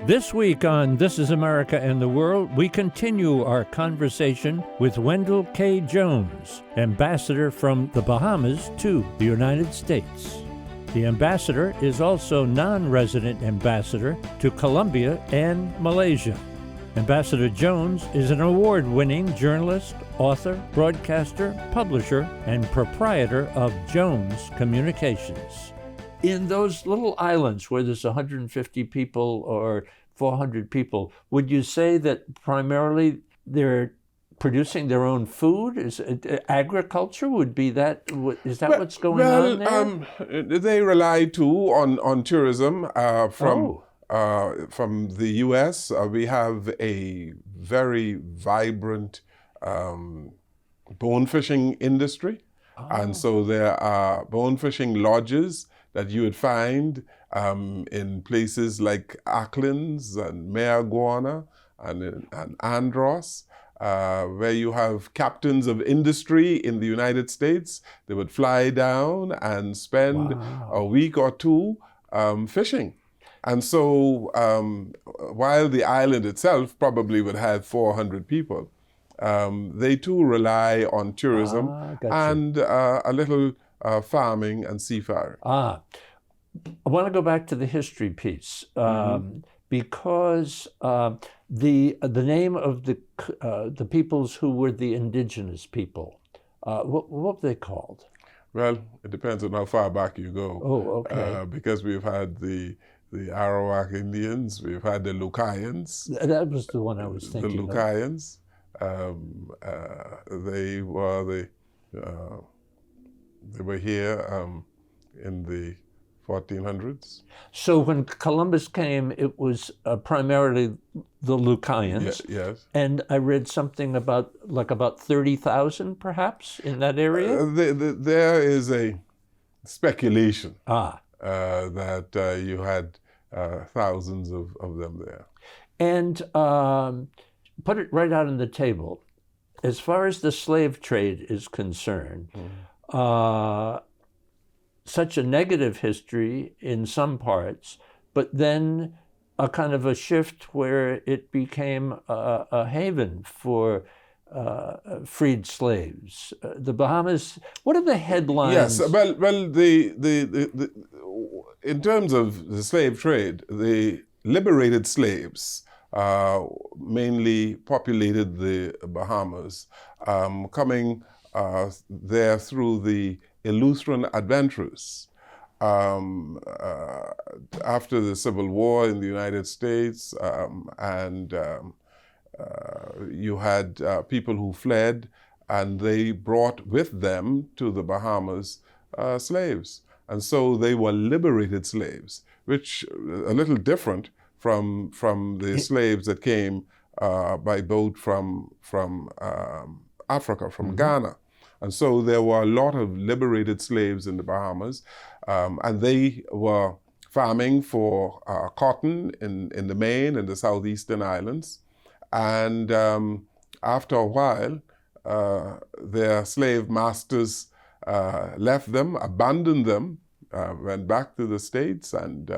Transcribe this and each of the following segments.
This week on This is America and the World, we continue our conversation with Wendall K. Jones, ambassador from the Bahamas to the United States. The ambassador is also non-resident ambassador to Colombia and Malaysia. Ambassador Jones is an award-winning journalist, author, broadcaster, publisher, and proprietor of Jones Communications. In those little islands where there's 150 people or 400 people, would you say that primarily they're producing their own food? Is agriculture would be that? Is that what's going on there? They rely too on tourism from the U.S. We have a very vibrant bone fishing industry, and so there are bone fishing lodges that you would find in places like Acklands and Mayaguana and Andros, where you have captains of industry in the United States. They would fly down and spend a week or two fishing. And so while the island itself probably would have 400 people, they too rely on tourism and a little farming and seafaring. I want to go back to the history piece because the name of the peoples who were the indigenous people, what were they called? Well, it depends on how far back you go. Oh, okay. Because we've had the Arawak Indians, we've had the Lucayans. That was the one I was thinking of. The Lucayans, they were here in the 1400s. So when Columbus came, it was primarily the Lucayans. Yes. And I read something about 30,000 perhaps in that area? There is a speculation that you had thousands of them there. And put it right out on the table. As far as the slave trade is concerned, such a negative history in some parts, but then a kind of a shift where it became a haven for freed slaves. The Bahamas, what are the headlines? Yes, well, in terms of the slave trade, the liberated slaves mainly populated the Bahamas, coming there through the Eleutherian adventurers. After the Civil War in the United States, you had people who fled, and they brought with them to the Bahamas slaves. And so they were liberated slaves, which a little different from the slaves that came by boat from Africa, from Ghana. And so there were a lot of liberated slaves in the Bahamas, and they were farming for cotton in the Main and the southeastern islands. And after a while, their slave masters left them, abandoned them, went back to the States, and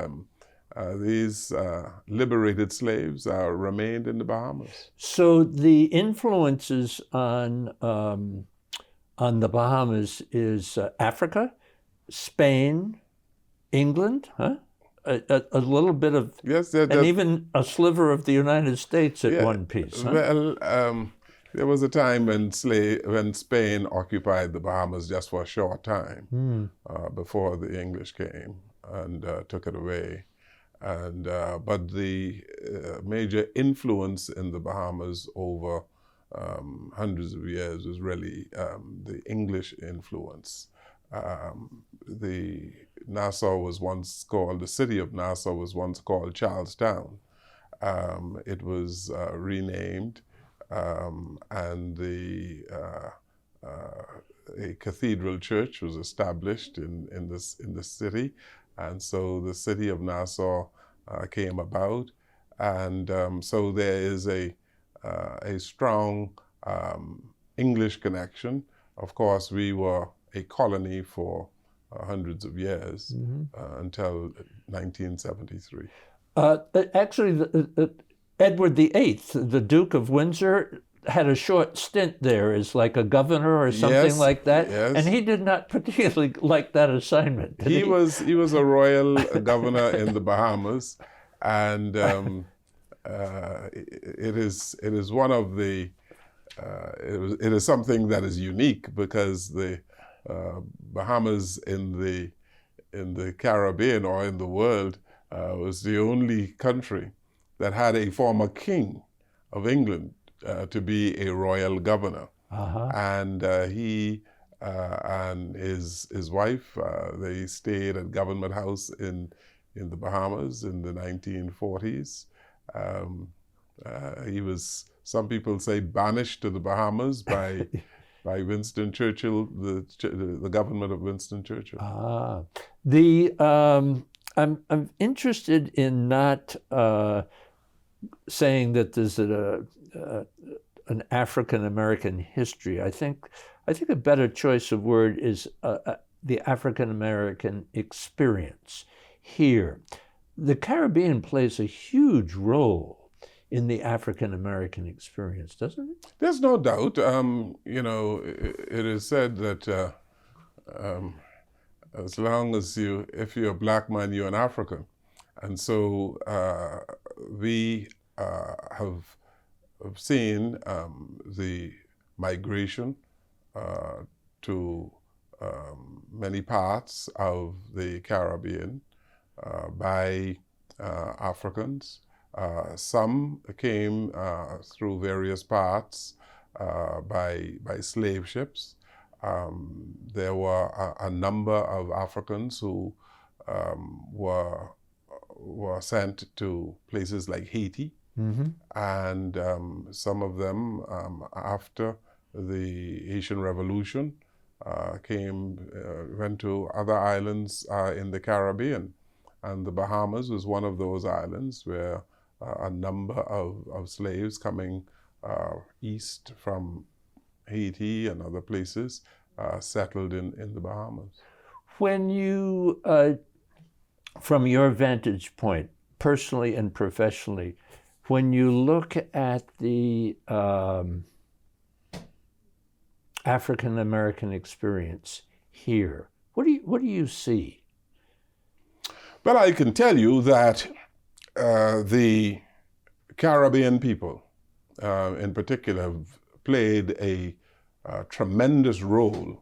these liberated slaves remained in the Bahamas. So the influences on the Bahamas is Africa, Spain, England, huh? A little bit of, and even a sliver of the United States at one piece. Huh? Well, there was a time when Spain occupied the Bahamas just for a short time before the English came and took it away. And but the major influence in the Bahamas over hundreds of years was really the English influence. The city of Nassau was once called Charlestown. It was renamed, and a cathedral church was established in the city, and so the city of Nassau came about, and so there is a strong English connection. Of course, we were a colony for hundreds of years until 1973. Actually, Edward VIII, the Duke of Windsor, had a short stint there as like a governor or something Yes, like that, and yes. he did not particularly like that assignment, did he? He was a royal governor in the Bahamas, and it is one of the it is something that is unique because the Bahamas in the Caribbean or in the world was the only country that had a former king of England to be a royal governor. Uh-huh. And he and his wife, they stayed at Government House in the Bahamas in the 1940s. He was, some people say, banished to the Bahamas by Winston Churchill, the government of Winston Churchill. I'm interested in not saying that there's an African American history. I think a better choice of word is the African American experience here. The Caribbean plays a huge role in the African American experience, doesn't it? There's no doubt. It is said that as long as if you're a black man, you're an African. And so we have seen the migration to many parts of the Caribbean by Africans. Some came through various parts by slave ships. There were a number of Africans who were sent to places like Haiti, mm-hmm. and some of them after the Haitian Revolution went to other islands in the Caribbean, and the Bahamas was one of those islands where a number of slaves coming east from Haiti and other places settled in the Bahamas. When you, from your vantage point, personally and professionally, when you look at the African American experience here, what do you see? Well, I can tell you that the Caribbean people, in particular, have played a tremendous role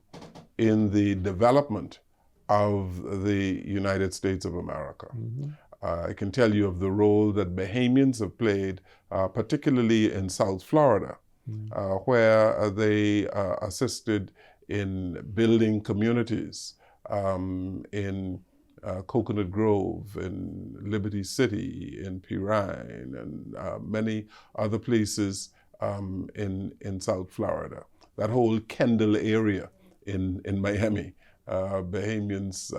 in the development of the United States of America. Mm-hmm. I can tell you of the role that Bahamians have played, particularly in South Florida, mm-hmm. Where they assisted in building communities in Coconut Grove, in Liberty City, in Pirine, and many other places in South Florida. That whole Kendall area in Miami, Bahamians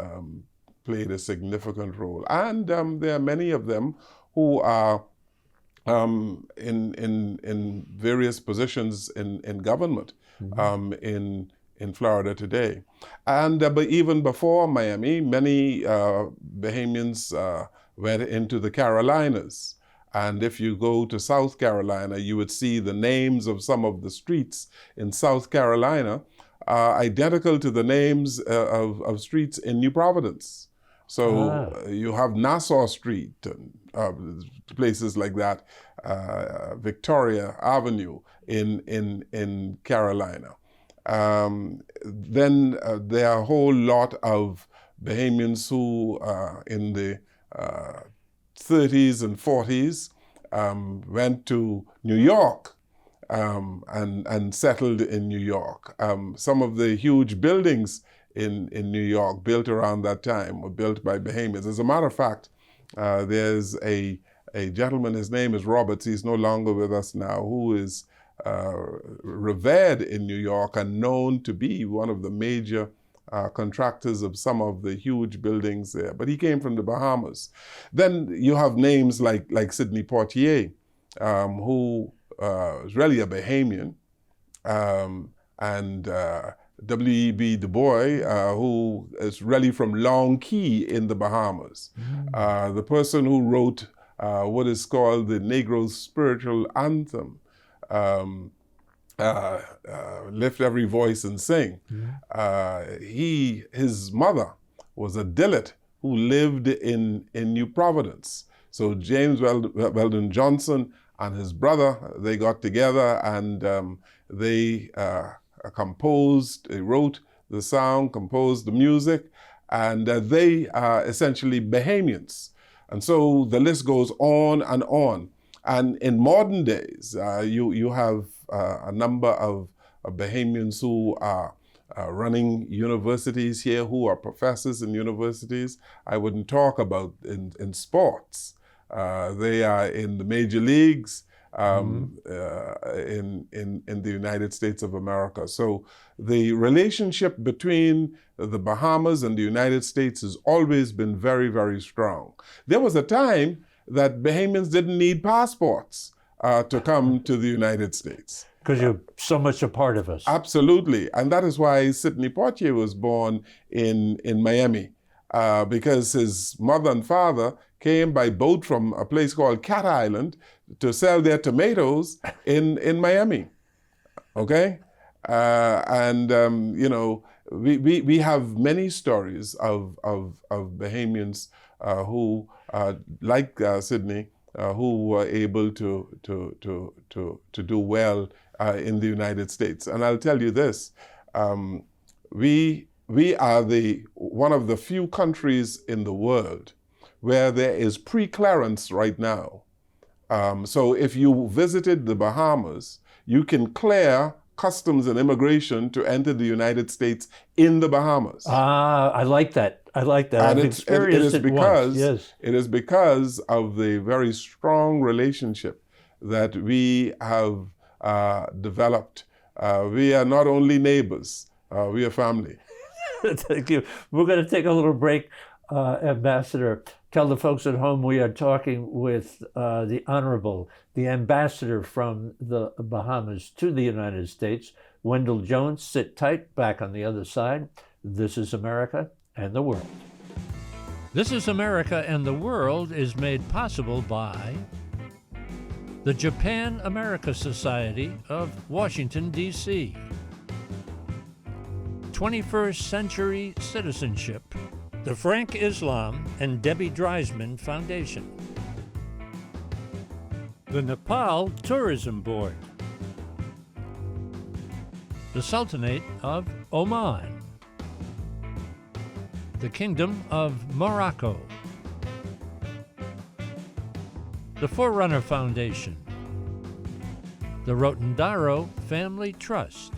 played a significant role. And there are many of them who are in various positions in government, mm-hmm. In Florida today. And but even before Miami, many Bahamians went into the Carolinas. And if you go to South Carolina, you would see the names of some of the streets in South Carolina identical to the names of streets in New Providence. So you have Nassau Street and places like that, Victoria Avenue in Carolina. Then there are a whole lot of Bahamians who in the 30s and 40s went to New York and settled in New York. Some of the huge buildings in New York built around that time were built by Bahamians. As a matter of fact, there's a gentleman, his name is Roberts, he's no longer with us now, who is revered in New York and known to be one of the major contractors of some of the huge buildings there. But he came from the Bahamas. Then you have names like Sidney Poitier, who is really a Bahamian, and W.E.B. Du Bois, who is really from Long Key in the Bahamas. Mm-hmm. The person who wrote what is called the Negro's spiritual anthem, Lift Every Voice and Sing. His mother was a Dillet who lived in New Providence. So James Weldon Johnson and his brother, they got together and they wrote the song, composed the music, and they are essentially Bahamians. And so the list goes on and on. And in modern days, you have a number of Bahamians who are running universities here, who are professors in universities. I wouldn't talk about in sports. They are in the major leagues in the United States of America. So the relationship between the Bahamas and the United States has always been very, very strong. There was a time that Bahamians didn't need passports to come to the United States. Because you're so much a part of us. Absolutely. And that is why Sidney Poitier was born in Miami, because his mother and father came by boat from a place called Cat Island to sell their tomatoes in Miami. Okay? You know, we have many stories of Bahamians who, like Sidney, who were able to do well in the United States. And I'll tell you this, we are one of the few countries in the world where there is pre-clearance right now. So if you visited the Bahamas, you can clear customs and immigration to enter the United States in the Bahamas. I like that. I like that. And I've experienced it once. Yes. It is because of the very strong relationship that we have developed. We are not only neighbors, we are family. Thank you. We're going to take a little break, Ambassador. Tell the folks at home we are talking with the Honorable, the Ambassador from the Bahamas to the United States, Wendall Jones. Sit tight, back on the other side. This is America and the World. This is America and the World is made possible by the Japan-America Society of Washington, D.C., 21st Century Citizenship, the Frank Islam and Debbie Dreisman Foundation, the Nepal Tourism Board, the Sultanate of Oman, the Kingdom of Morocco, the Forerunner Foundation, the Rotondaro Family Trust,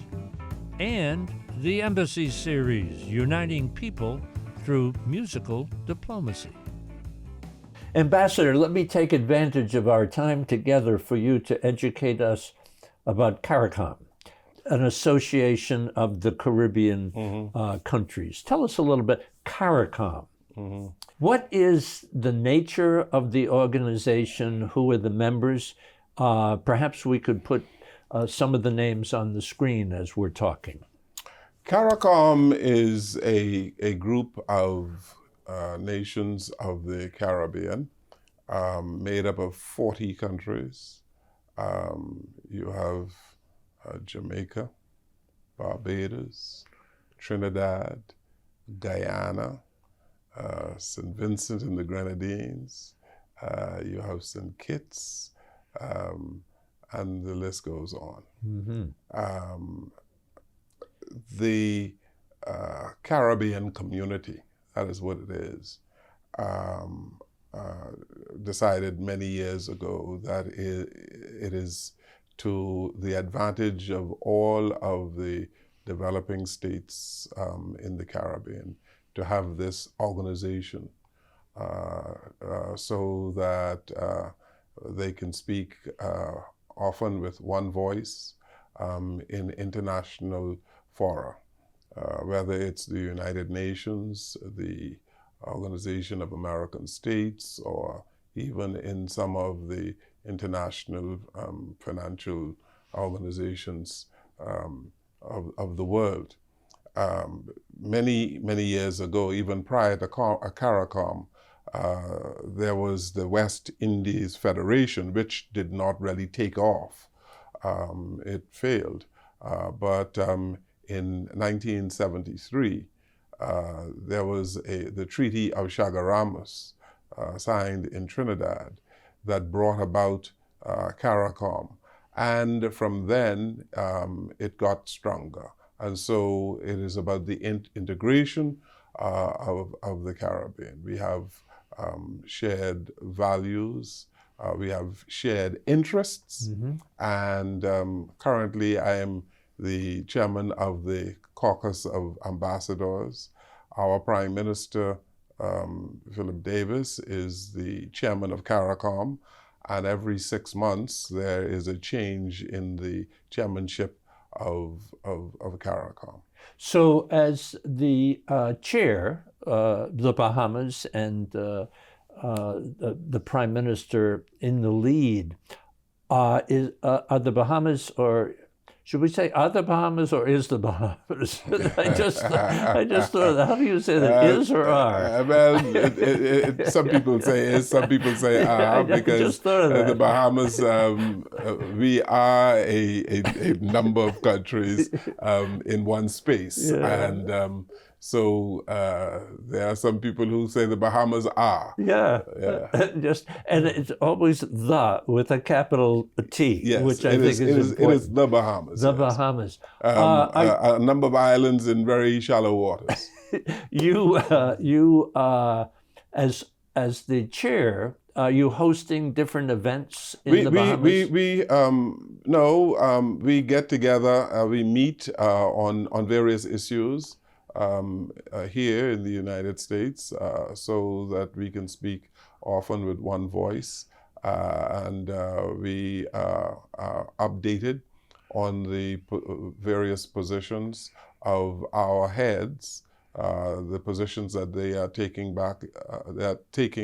and the Embassy Series, uniting people through musical diplomacy. Ambassador, let me take advantage of our time together for you to educate us about CARICOM, an association of the Caribbean countries. Tell us a little bit, CARICOM. What is the nature of the organization? Who are the members? Perhaps we could put some of the names on the screen as we're talking. CARICOM is a group of nations of the Caribbean, made up of 40 countries. You have Jamaica, Barbados, Trinidad, Guyana, St. Vincent and the Grenadines, you have St. Kitts, and the list goes on. The Caribbean community, that is what it is, decided many years ago that it is to the advantage of all of the developing states in the Caribbean to have this organization so that they can speak often with one voice in international fora, whether it's the United Nations, the Organization of American States, or even in some of the international financial organizations of the world. Many years ago, even prior to CARICOM, there was the West Indies Federation, which did not really take off. It failed. But in 1973, there was the Treaty of Chaguaramas signed in Trinidad that brought about CARICOM. And from then, it got stronger. And so it is about the integration of the Caribbean. We have shared values, we have shared interests, and currently I am the chairman of the Caucus of Ambassadors. Our Prime Minister, Philip Davis, is the chairman of CARICOM, and every 6 months there is a change in the chairmanship of CARICOM. So as the chair, the Bahamas and the Prime Minister in the lead, are the Bahamas, or should we say, are the Bahamas or is the Bahamas? I just thought, how do you say that, is or are? Well, some people say is, some people say are, because the Bahamas, we are a number of countries in one space. Yeah. And so there are some people who say the Bahamas are. Yeah. And it's always the with a capital T, yes, which I think is important. It is the Bahamas. The yes. Bahamas. A number of islands in very shallow waters. You as the chair, are you hosting different events in the Bahamas? We get together, we meet on various issues here in the United States, so that we can speak often with one voice, and we are updated on the various positions of our heads, the positions that they are taking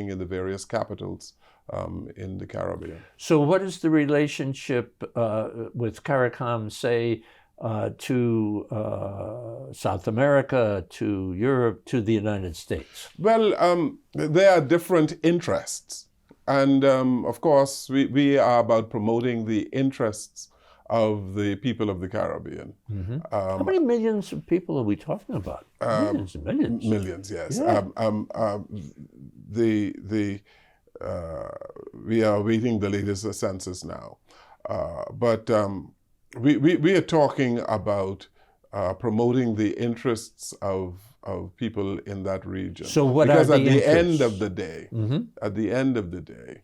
in the various capitals in the Caribbean. So what is the relationship with CARICOM, say, to South America, to Europe, to the United States? Well, there are different interests. And of course, we are about promoting the interests of the people of the Caribbean. How many millions of people are we talking about? Millions and millions. Millions, yes. Yeah. We are awaiting the latest census now. But we are talking about promoting the interests of people in that region. So what because are the at the interests? end of the day, at the end of the day,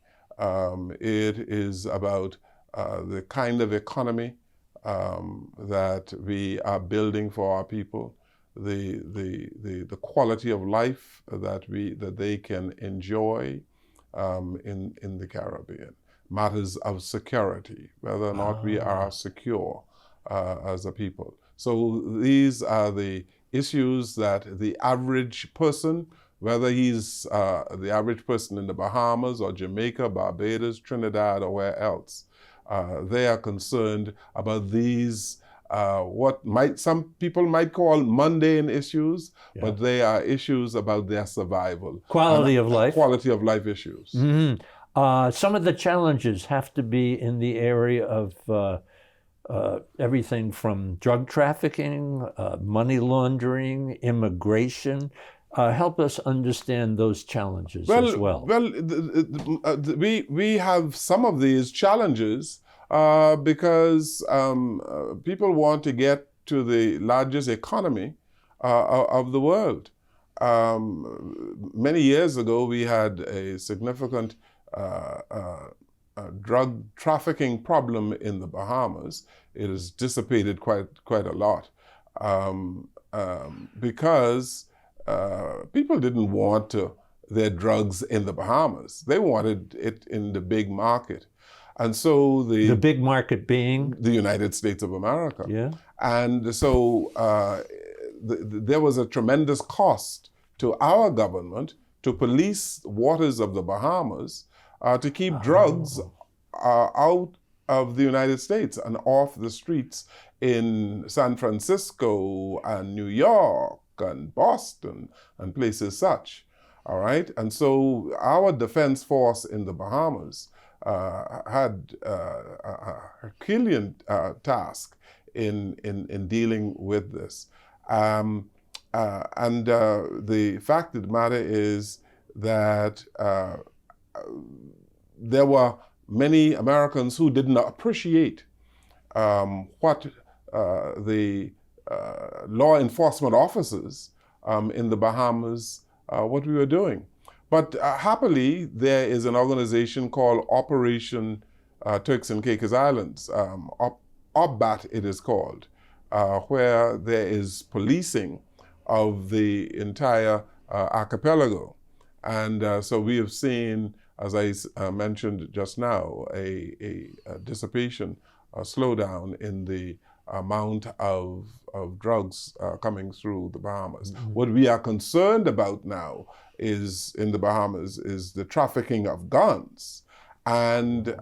it is about the kind of economy that we are building for our people, the quality of life that they can enjoy in the Caribbean. Matters of security, whether or not we are secure as a people. So these are the issues that the average person, whether he's the average person in the Bahamas or Jamaica, Barbados, Trinidad, or where else, they are concerned about these, what some people might call mundane issues, but they are issues about their survival. Quality of life. Quality of life issues. Some of the challenges have to be in the area of everything from drug trafficking, money laundering, immigration. Help us understand those challenges as well. Well, we have some of these challenges because people want to get to the largest economy of the world. Many years ago, we had a significant drug trafficking problem in the Bahamas. It has dissipated quite a lot because people didn't want their drugs in the Bahamas. They wanted it in the big market. And so the big market being? The United States of America. Yeah. And so there was a tremendous cost to our government to police waters of the Bahamas to keep drugs out of the United States and off the streets in San Francisco and New York and Boston and places such. All right, and so our defense force in the Bahamas had a Herculean task in dealing with this. The fact of the matter is that there were many Americans who did not appreciate what the law enforcement officers in the Bahamas, what we were doing. But happily, there is an organization called Operation Turks and Caicos Islands, OBBAT it is called, where there is policing of the entire archipelago. And so we have seen, as I mentioned just now, a dissipation, a slowdown in the amount of drugs coming through the Bahamas. Mm-hmm. What we are concerned about now is, in the Bahamas, is the trafficking of guns. And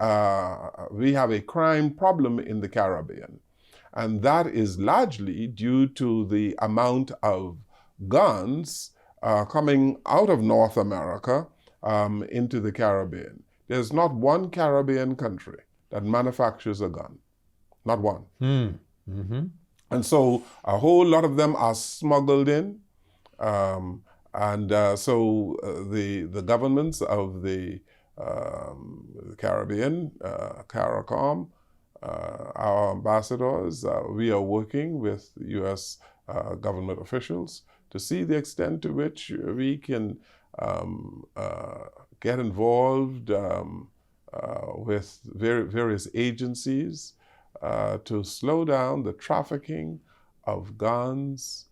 we have a crime problem in the Caribbean. And that is largely due to the amount of guns coming out of North America into the Caribbean. There's not one Caribbean country that manufactures a gun. Not one. Mm-hmm. And so a whole lot of them are smuggled in. So the governments of the Caribbean, CARICOM, our ambassadors, we are working with U.S. Government officials to see the extent to which we can get involved with various agencies to slow down the trafficking of guns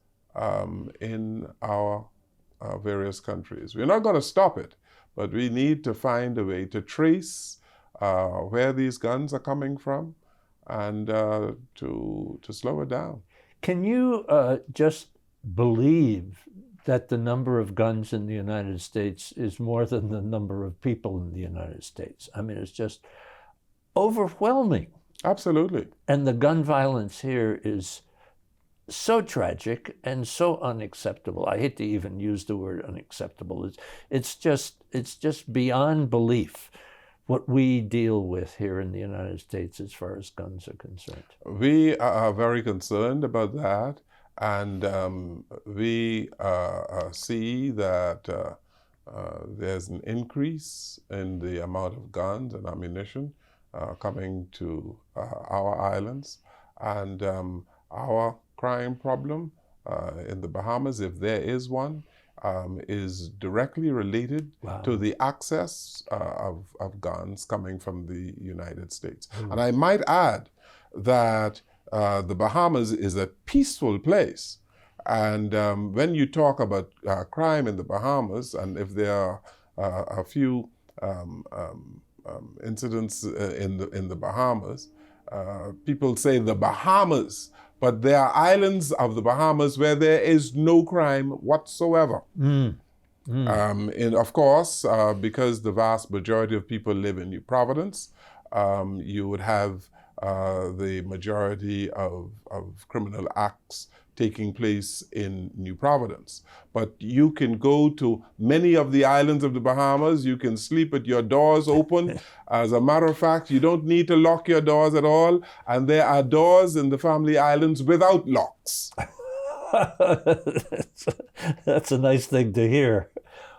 in our various countries. We're not going to stop it, but we need to find a way to trace where these guns are coming from and to slow it down. Can you just believe that the number of guns in the United States is more than the number of people in the United States? I mean, it's just overwhelming. Absolutely. And the gun violence here is so tragic and so unacceptable. I hate to even use the word unacceptable. It's just beyond belief what we deal with here in the United States as far as guns are concerned. We are very concerned about that, and we see that there's an increase in the amount of guns and ammunition coming to our islands, and our crime problem in the Bahamas, if there is one, is directly related to the access of guns coming from the United States. And I might add that the Bahamas is a peaceful place. And when you talk about crime in the Bahamas, and if there are a few incidents in the Bahamas, people say the Bahamas, but there are islands of the Bahamas where there is no crime whatsoever. And of course, because the vast majority of people live in New Providence, you would have the majority of criminal acts taking place in New Providence. But you can go to many of the islands of the Bahamas. You can sleep with your doors open. As a matter of fact, you don't need to lock your doors at all. And there are doors in the family islands without locks. That's a nice thing to hear.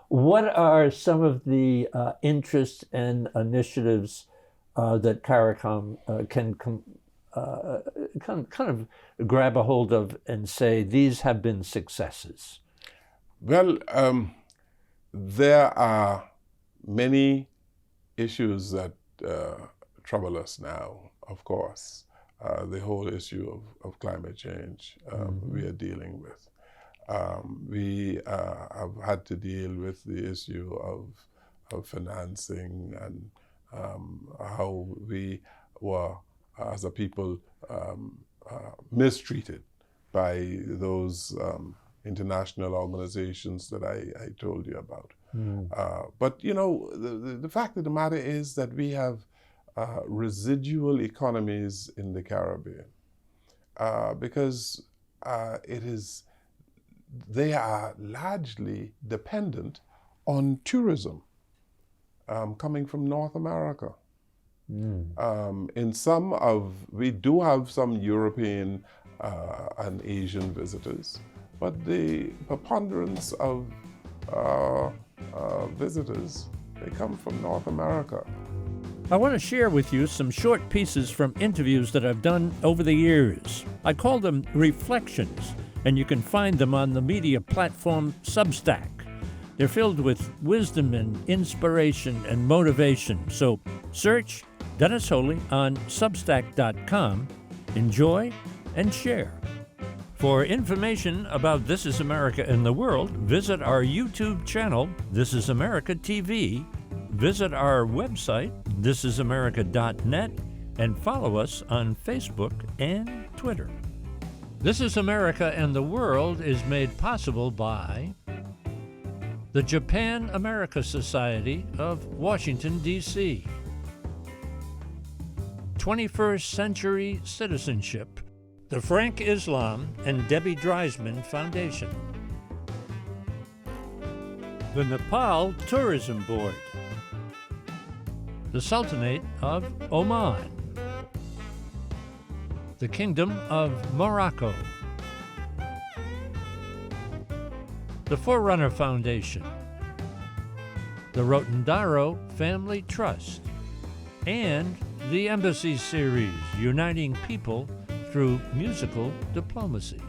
What are some of the interests and initiatives that CARICOM can kind of grab a hold of and say these have been successes? Well, there are many issues that trouble us now, of course. The whole issue of climate change we are dealing with. We have had to deal with the issue of financing and how we were, as a people, mistreated by those international organizations that I told you about. But, you know, the fact of the matter is that we have residual economies in the Caribbean because they are largely dependent on tourism coming from North America. We do have some European and Asian visitors, but the preponderance of visitors, they come from North America. I want to share with you some short pieces from interviews that I've done over the years. I call them reflections, and you can find them on the media platform Substack. They're filled with wisdom and inspiration and motivation. So search Dennis Wholey on Substack.com. Enjoy and share. For information about This Is America and the World, visit our YouTube channel, This Is America TV, visit our website, thisisamerica.net, and follow us on Facebook and Twitter. This Is America and the World is made possible by the Japan America Society of Washington, D.C., 21st Century Citizenship, the Frank Islam and Debbie Dreisman Foundation, the Nepal Tourism Board, the Sultanate of Oman, the Kingdom of Morocco, the Forerunner Foundation, the Rotondaro Family Trust, and the Embassy Series, uniting people through musical diplomacy.